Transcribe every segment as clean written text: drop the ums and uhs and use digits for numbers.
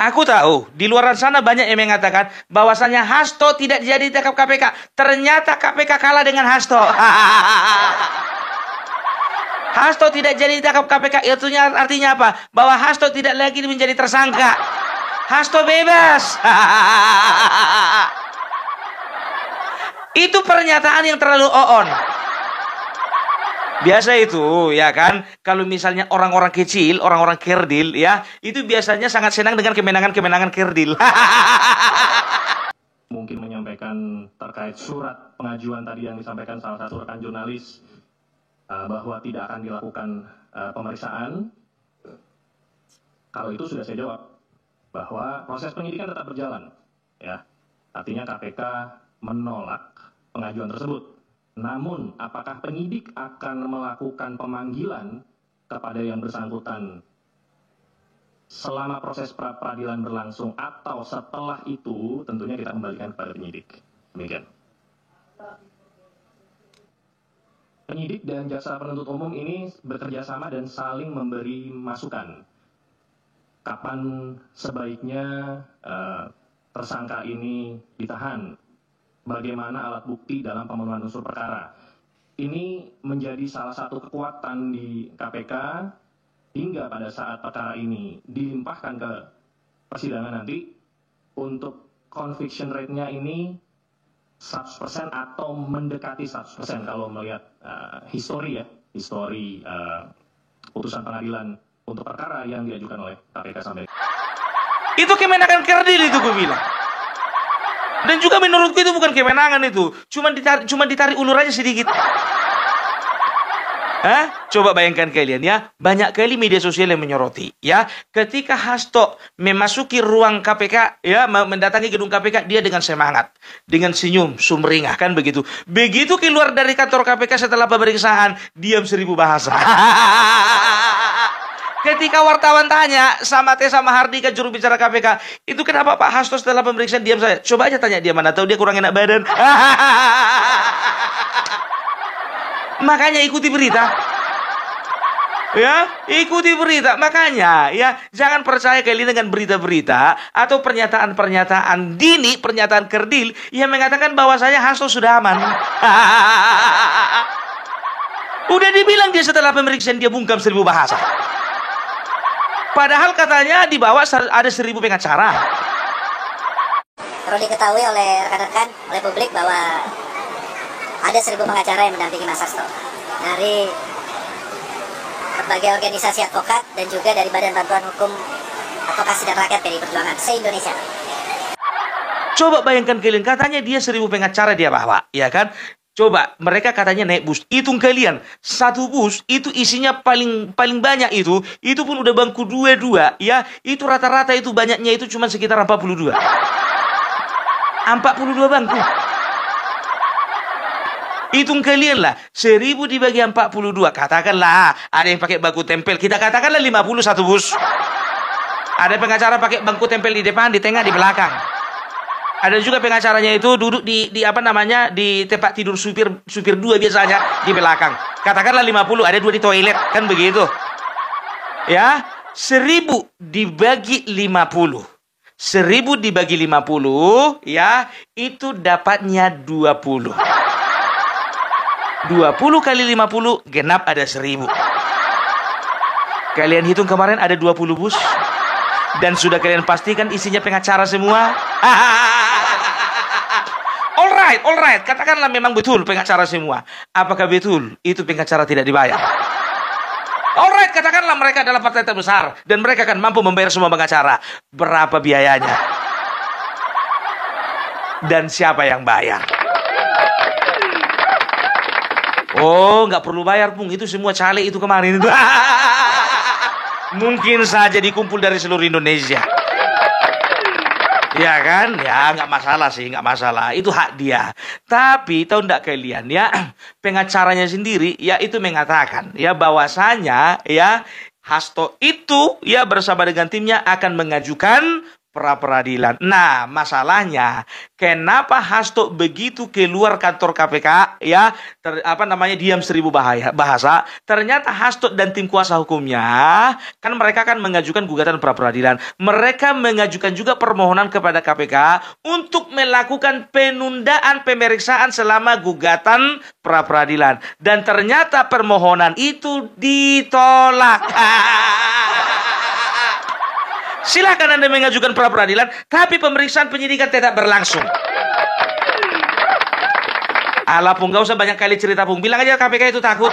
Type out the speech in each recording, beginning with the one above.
Aku tahu, di luar sana banyak yang mengatakan bahwasanya Hasto tidak jadi ditangkap KPK. Ternyata KPK kalah dengan Hasto. Hasto tidak jadi ditangkap KPK, itu artinya apa? Bahwa Hasto tidak lagi menjadi tersangka. Hasto bebas. Itu pernyataan yang terlalu on. Biasa itu, ya kan? Kalau misalnya orang-orang kecil, orang-orang kerdil, ya, itu biasanya sangat senang dengan kemenangan-kemenangan kerdil. Mungkin menyampaikan terkait surat pengajuan tadi yang disampaikan salah satu rekan jurnalis bahwa tidak akan dilakukan pemeriksaan. Kalau itu sudah saya jawab bahwa proses penyidikan tetap berjalan, ya. Artinya KPK menolak pengajuan tersebut. Namun, apakah penyidik akan melakukan pemanggilan kepada yang bersangkutan selama proses pra-peradilan berlangsung atau setelah itu, tentunya kita kembalikan kepada penyidik. Demikian. Penyidik dan jaksa penuntut umum ini bekerja sama dan saling memberi masukan. Kapan sebaiknya tersangka ini ditahan? Bagaimana alat bukti dalam pemenuhan unsur perkara. Ini menjadi salah satu kekuatan di KPK hingga pada saat perkara ini dilimpahkan ke persidangan nanti untuk conviction rate-nya ini 100% atau mendekati 100% kalau melihat histori putusan pengadilan untuk perkara yang diajukan oleh KPK sampai. Itu kemenangan kerdil itu gue bilang. Dan juga menurutku itu bukan kemenangan itu. Cuma ditarik ulur aja sedikit. Coba bayangkan kalian ya. Banyak kali media sosial yang menyoroti. Ya, ketika Hasto memasuki ruang KPK, ya, mendatangi gedung KPK, dia dengan semangat. Dengan senyum, sumringah, kan begitu. Begitu keluar dari kantor KPK setelah pemeriksaan, diam 1000 bahasa. Ketika wartawan tanya sama Mahardika, juru bicara KPK, itu kenapa Pak Hasto setelah pemeriksaan diam saja? Coba aja tanya dia, mana tahu dia kurang enak badan. Makanya ikuti berita. Ya, ikuti berita. Makanya, ya, jangan percaya kali dengan berita-berita atau pernyataan-pernyataan dini, pernyataan kerdil yang mengatakan bahwasanya Hasto sudah aman. Udah dibilang dia setelah pemeriksaan dia bungkam 1000 bahasa. Padahal katanya di bawah ada 1000 pengacara. Perlu diketahui oleh rekan-rekan, oleh publik bahwa ada 1000 pengacara yang mendampingi Mas Hasto dari berbagai organisasi advokat dan juga dari Badan Bantuan Hukum Advokasi dan Rakyat PDI Perjuangan se-Indonesia. Coba bayangkan kalian, katanya dia 1000 pengacara dia bawa, ya kan? Coba, mereka katanya naik bus. Hitung kalian, satu bus itu isinya paling banyak itu pun udah bangku 22, ya. Itu rata-rata itu banyaknya itu cuma sekitar 42. 42 bangku. Hitung kalian lah, 1000 dibagi 42. Katakanlah ada yang pakai bangku tempel, kita katakanlah 50 satu bus. Ada pengacara pakai bangku tempel di depan, di tengah, di belakang. Ada juga pengacaranya itu duduk di tempat tidur supir 2 biasanya di belakang. Katakanlah 50, ada 2 di toilet, kan begitu. Ya, 1000 dibagi 50. 1000 dibagi 50, ya, itu dapatnya 20. 20 kali 50 genap ada 1000. Kalian hitung kemarin ada 20 bus. Dan sudah kalian pastikan isinya pengacara semua. Alright, katakanlah memang betul pengacara semua. Apakah betul itu pengacara tidak dibayar? Alright, katakanlah mereka adalah partai terbesar dan mereka akan mampu membayar semua pengacara. Berapa biayanya? Dan siapa yang bayar? Oh, nggak perlu bayar, Pung. Itu semua caleg itu kemarin itu. Mungkin saja dikumpul dari seluruh Indonesia. Ya kan? Ya nggak masalah sih, nggak masalah. Itu hak dia. Tapi tahu nggak kalian ya, pengacaranya sendiri ya itu mengatakan ya bahwasanya ya Hasto itu ya bersama dengan timnya akan mengajukan pra-peradilan. Nah, masalahnya kenapa Hasto begitu keluar kantor KPK ya, diam 1000 bahasa. Ternyata Hasto dan tim kuasa hukumnya kan mereka kan mengajukan gugatan pra-peradilan. Mereka mengajukan juga permohonan kepada KPK untuk melakukan penundaan pemeriksaan selama gugatan pra-peradilan. Dan ternyata permohonan itu ditolak. Silakan Anda mengajukan pra-peradilan, tapi pemeriksaan penyidikan tidak berlangsung. Alah, Pung, gak usah banyak kali cerita, Pung. Bilang aja KPK itu takut.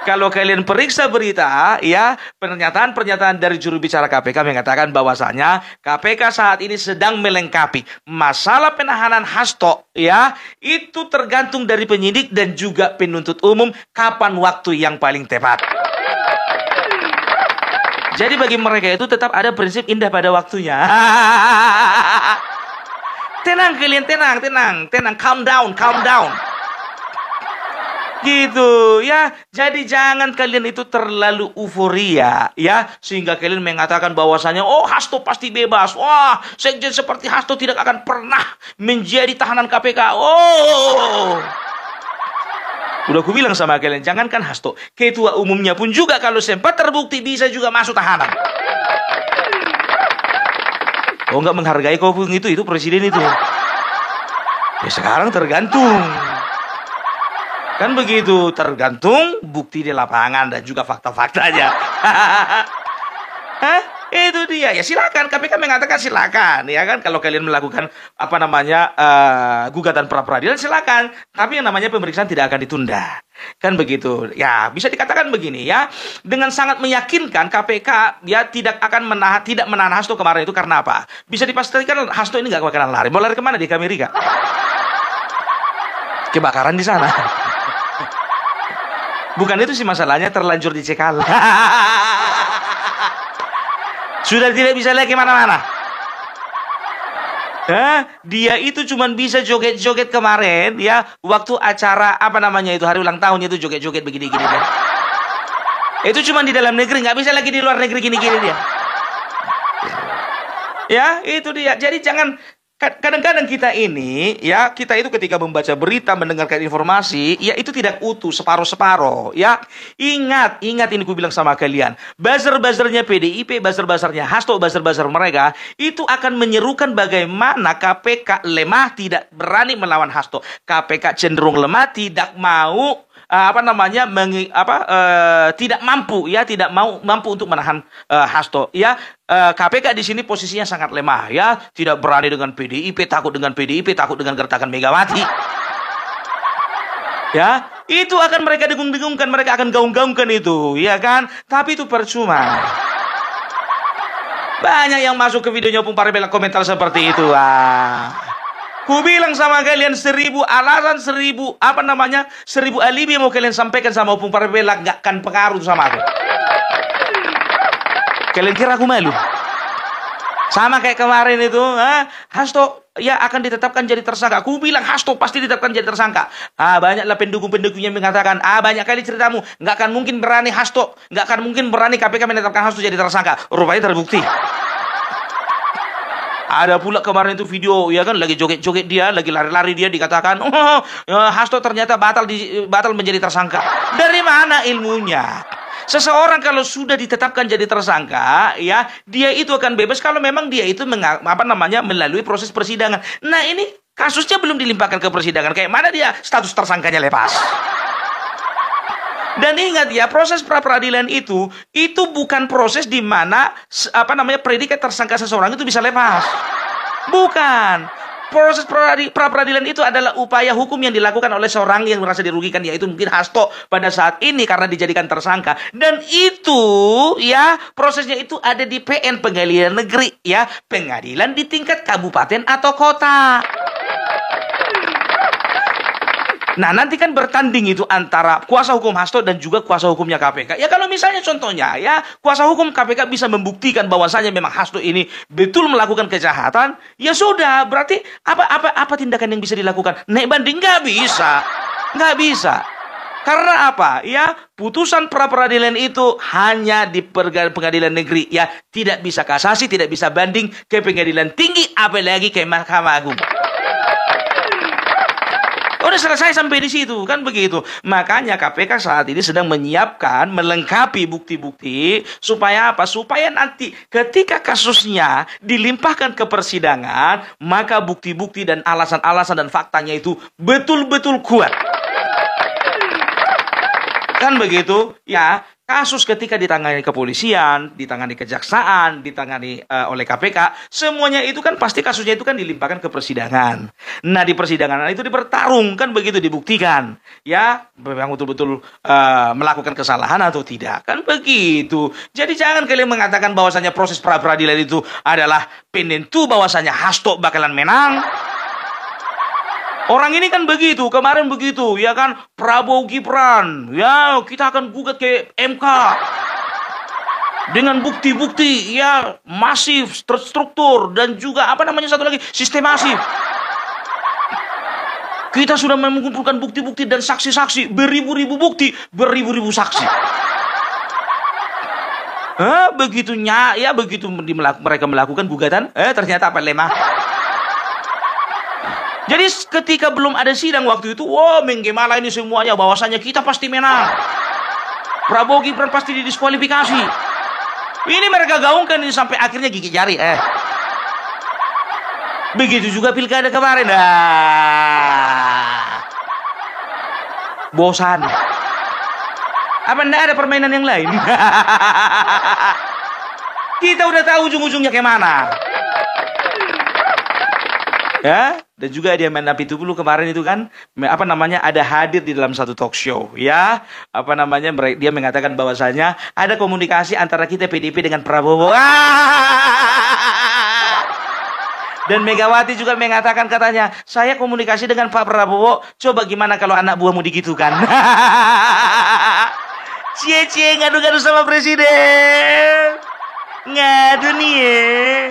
Kalau kalian periksa berita, ya, pernyataan dari juru bicara KPK mengatakan bahwasanya KPK saat ini sedang melengkapi masalah penahanan Hasto, ya, itu tergantung dari penyidik dan juga penuntut umum kapan waktu yang paling tepat. Jadi bagi mereka itu tetap ada prinsip indah pada waktunya. Tenang kalian, tenang. Calm down. Gitu ya. Jadi jangan kalian itu terlalu euforia ya, sehingga kalian mengatakan bahwasanya Hasto pasti bebas. Wah, sekjen seperti Hasto tidak akan pernah menjadi tahanan KPK. Udah aku bilang sama kalian, jangankan Hasto, ketua umumnya pun juga kalau sempat terbukti bisa juga masuk tahanan. Nggak menghargai kau pun itu presiden itu. Ya sekarang tergantung. Kan begitu, tergantung bukti di lapangan dan juga fakta-faktanya. Itu dia. Ya silakan, KPK mengatakan silakan, ya kan, kalau kalian melakukan gugatan pra-peradilan silakan, tapi yang namanya pemeriksaan tidak akan ditunda. Kan begitu. Ya, bisa dikatakan begini ya, dengan sangat meyakinkan KPK ya tidak menahan Hasto kemarin itu karena apa? Bisa dipastikan Hasto ini nggak bakalan lari. Mau lari kemana? Di Amerika. Kebakaran di sana. Bukan itu sih masalahnya, terlanjur dicekal. Sudah tidak bisa lagi kemana-mana. Dia itu cuma bisa joget-joget kemarin ya, waktu acara hari ulang tahunnya itu joget-joget begini-gini dia. Itu cuma di dalam negeri, nggak bisa lagi di luar negeri gini-gini dia. Ya, itu dia. Jadi jangan, kadang-kadang kita itu ketika membaca berita, mendengarkan informasi, ya itu tidak utuh, separuh-separuh, ya. Ingat ini ku bilang sama kalian, buzzer-buzzernya PDIP, buzzer-buzzernya Hasto, buzzer-buzzer mereka, itu akan menyerukan bagaimana KPK lemah, tidak berani melawan Hasto. KPK cenderung lemah, tidak mau tidak mampu untuk menahan Hasto, ya. KPK di sini posisinya sangat lemah, ya, tidak berani dengan PDIP, takut dengan gertakan Megawati. Ya, itu akan mereka dengung-dengungkan, mereka akan gaung-gaungkan itu, ya kan? Tapi itu percuma. Banyak yang masuk ke videonya Opung Parabella komentar seperti itu. Ku bilang sama kalian 1000 alasan, 1000 alibi yang mau kalian sampaikan sama Opung Parabella gak akan pengaruh sama aku. Kalian kira aku malu? Sama kayak kemarin itu, Hasto ya akan ditetapkan jadi tersangka. Aku bilang Hasto pasti ditetapkan jadi tersangka. Banyaklah pendukung-pendukungnya mengatakan, banyak kali ceritamu, nggak akan mungkin berani Hasto, nggak akan mungkin berani KPK menetapkan Hasto jadi tersangka. Rupanya terbukti. Ada pula kemarin itu video, ya kan, lagi joget-joget dia, lagi lari-lari dia, dikatakan, Hasto ternyata batal menjadi tersangka. Dari mana ilmunya? Seseorang kalau sudah ditetapkan jadi tersangka, ya, dia itu akan bebas kalau memang dia itu melalui proses persidangan. Nah, ini kasusnya belum dilimpahkan ke persidangan. Kayak mana dia status tersangkanya lepas? Dan ingat ya, proses pra-peradilan itu bukan proses di mana predikat tersangka seseorang itu bisa lepas. Bukan. Proses pra-peradilan itu adalah upaya hukum yang dilakukan oleh seorang yang merasa dirugikan, yaitu mungkin Hasto pada saat ini karena dijadikan tersangka. Dan itu ya, prosesnya itu ada di PN, Pengadilan Negeri, ya, pengadilan di tingkat kabupaten atau kota. Nah, nanti kan bertanding itu antara kuasa hukum Hasto dan juga kuasa hukumnya KPK. Ya, kalau misalnya contohnya ya, kuasa hukum KPK bisa membuktikan bahwasanya memang Hasto ini betul melakukan kejahatan, ya sudah, berarti apa tindakan yang bisa dilakukan? Naik banding nggak bisa. Karena apa? Ya, putusan pra-peradilan itu hanya di pengadilan negeri. Ya, tidak bisa kasasi, tidak bisa banding ke pengadilan tinggi, apalagi ke Mahkamah Agung. Udah selesai sampai di situ, kan begitu. Makanya KPK saat ini sedang menyiapkan, melengkapi bukti-bukti supaya apa? Supaya nanti ketika kasusnya dilimpahkan ke persidangan, maka bukti-bukti dan alasan-alasan dan faktanya itu betul-betul kuat. Kan begitu? Ya, kasus ketika ditangani kepolisian, ditangani kejaksaan, ditangani oleh KPK, semuanya itu kan pasti kasusnya itu kan dilimpahkan ke persidangan. Nah, di persidangan itu dipertarung, kan begitu, dibuktikan. Ya, memang betul-betul melakukan kesalahan atau tidak. Kan begitu. Jadi jangan kalian mengatakan bahwasanya proses pra-peradilan itu adalah penentu bahwasanya Hasto bakalan menang. Orang ini kan begitu, kemarin begitu, ya kan, Prabowo Gibran, ya kita akan gugat ke MK. Dengan bukti-bukti, ya, masif, terstruktur, dan juga, apa namanya satu lagi, sistematif. Kita sudah mengumpulkan bukti-bukti dan saksi-saksi, beribu-ribu bukti, beribu-ribu saksi. Begitunya, ya begitu mereka melakukan gugatan, ternyata apa lemah. Jadi ketika belum ada sidang waktu itu, menggemalah ini semuanya bahwasanya kita pasti menang. Prabowo Gibran pasti didiskualifikasi. Ini mereka gaungkan ini sampai akhirnya gigit jari. Begitu juga pilkada kemarin. Bosan. Apa enggak ada permainan yang lain? Kita udah tahu ujung-ujungnya kemana. Ya, dan juga dia main napi itu dulu kemarin itu kan, apa namanya, ada hadir di dalam satu talk show, ya, apa namanya, dia mengatakan bahwasanya ada komunikasi antara kita PDIP dengan Prabowo. Dan Megawati juga mengatakan katanya, saya komunikasi dengan Pak Prabowo, coba gimana kalau anak buahmu digitukan. Cie-cie ngadu-ngadu sama presiden. Ngadu nih ya.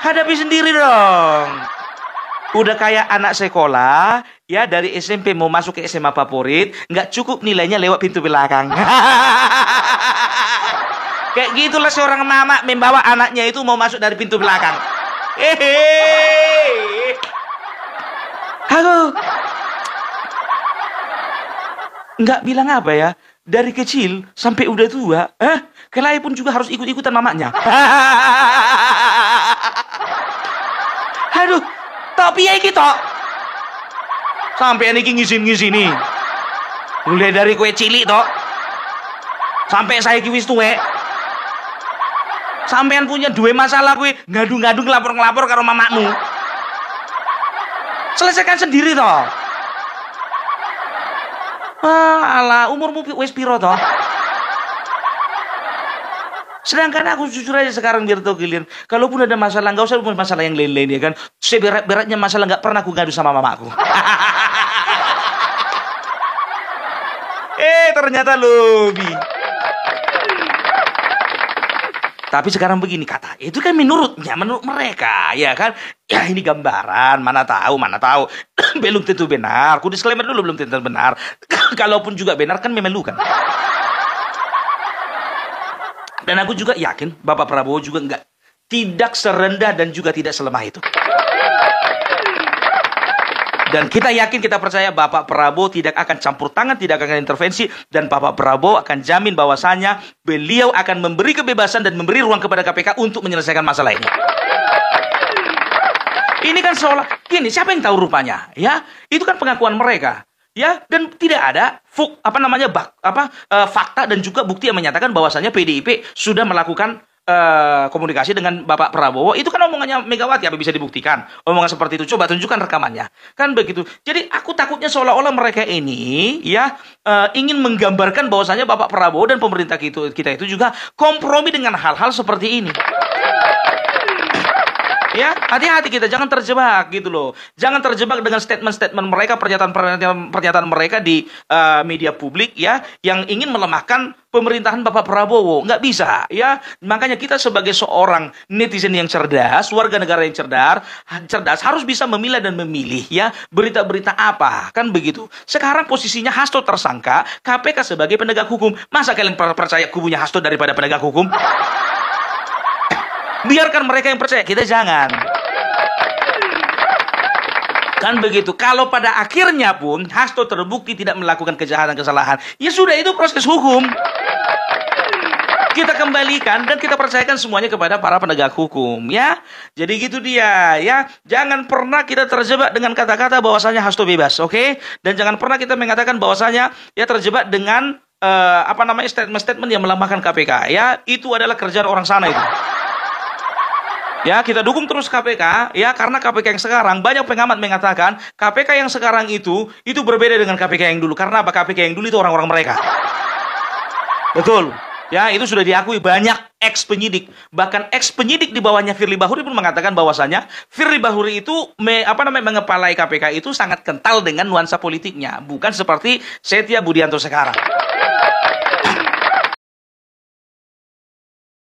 Hadapi sendiri dong. Udah kayak anak sekolah, ya, dari SMP mau masuk ke SMA favorit, nggak cukup nilainya lewat pintu belakang. Kayak gitulah seorang mama membawa anaknya itu mau masuk dari pintu belakang. Halo. Nggak bilang apa ya, dari kecil sampai udah tua, kelahi pun juga harus ikut-ikutan mamanya. Aduh. Tapi ya kita sampai ini ngisin-ngisini. Mulai dari kue cilik toh sampai saya kiwis tuwe. Sampean punya dua masalah kue ngadu-ngadu ngelapor-ngelapor karo mamakmu. Selesaikan sendiri toh. Alah, umurmu wis piro toh? Sedangkan aku jujur aja sekarang biar tau kalian, kalaupun ada masalah, nggak usah masalah yang lain-lain ya kan. Seberat-beratnya masalah nggak pernah aku ngadu sama mamaku. Ternyata lebih. Tapi sekarang begini kata, itu kan menurut mereka, ya kan? Ya ini gambaran, mana tahu. Belum tentu benar. Aku disclaimer dulu, belum tentu benar. Kalaupun juga benar kan memelukan. Dan aku juga yakin Bapak Prabowo juga tidak serendah dan juga tidak selemah itu. Dan kita yakin, kita percaya Bapak Prabowo tidak akan campur tangan, tidak akan intervensi. Dan Bapak Prabowo akan jamin bahwasanya beliau akan memberi kebebasan dan memberi ruang kepada KPK untuk menyelesaikan masalah ini. Ini kan seolah, gini, siapa yang tahu rupanya? Ya, itu kan pengakuan mereka. Ya, dan tidak ada fakta dan juga bukti yang menyatakan bahwasannya PDIP sudah melakukan komunikasi dengan Bapak Prabowo. Itu kan omongannya Megawati, apa bisa dibuktikan? Omongan seperti itu, coba tunjukkan rekamannya. Kan begitu. Jadi aku takutnya seolah-olah mereka ini ya ingin menggambarkan bahwasannya Bapak Prabowo dan pemerintah kita itu juga kompromi dengan hal-hal seperti ini. Ya, hati-hati kita, jangan terjebak gitu loh. Jangan terjebak dengan statement-statement mereka, pernyataan mereka di media publik ya, yang ingin melemahkan pemerintahan Bapak Prabowo. Nggak bisa ya. Makanya kita sebagai seorang netizen yang cerdas, warga negara yang cerdas harus bisa memilah dan memilih ya berita-berita apa, kan begitu. Sekarang posisinya Hasto tersangka, KPK sebagai penegak hukum. Masa kalian percaya kubunya Hasto daripada penegak hukum? Biarkan mereka yang percaya, kita jangan. Kan begitu. Kalau pada akhirnya pun Hasto terbukti tidak melakukan kejahatan-kesalahan, ya sudah, itu proses hukum. Kita kembalikan dan kita percayakan semuanya kepada para penegak hukum ya. Jadi gitu dia ya. Jangan pernah kita terjebak dengan kata-kata bahwasanya Hasto bebas, oke? Dan jangan pernah kita mengatakan bahwasanya ya terjebak dengan statement-statement yang melemahkan KPK ya. Itu adalah kerjaan orang sana itu. Ya, kita dukung terus KPK, ya, karena KPK yang sekarang, banyak pengamat mengatakan, KPK yang sekarang itu berbeda dengan KPK yang dulu. Karena apa? KPK yang dulu itu orang-orang mereka. Betul. Ya, itu sudah diakui banyak ex-penyidik. Bahkan ex-penyidik di bawahnya Firly Bahuri pun mengatakan bahwasanya, Firly Bahuri itu, mengepalai KPK itu sangat kental dengan nuansa politiknya. Bukan seperti Setia Budianto sekarang.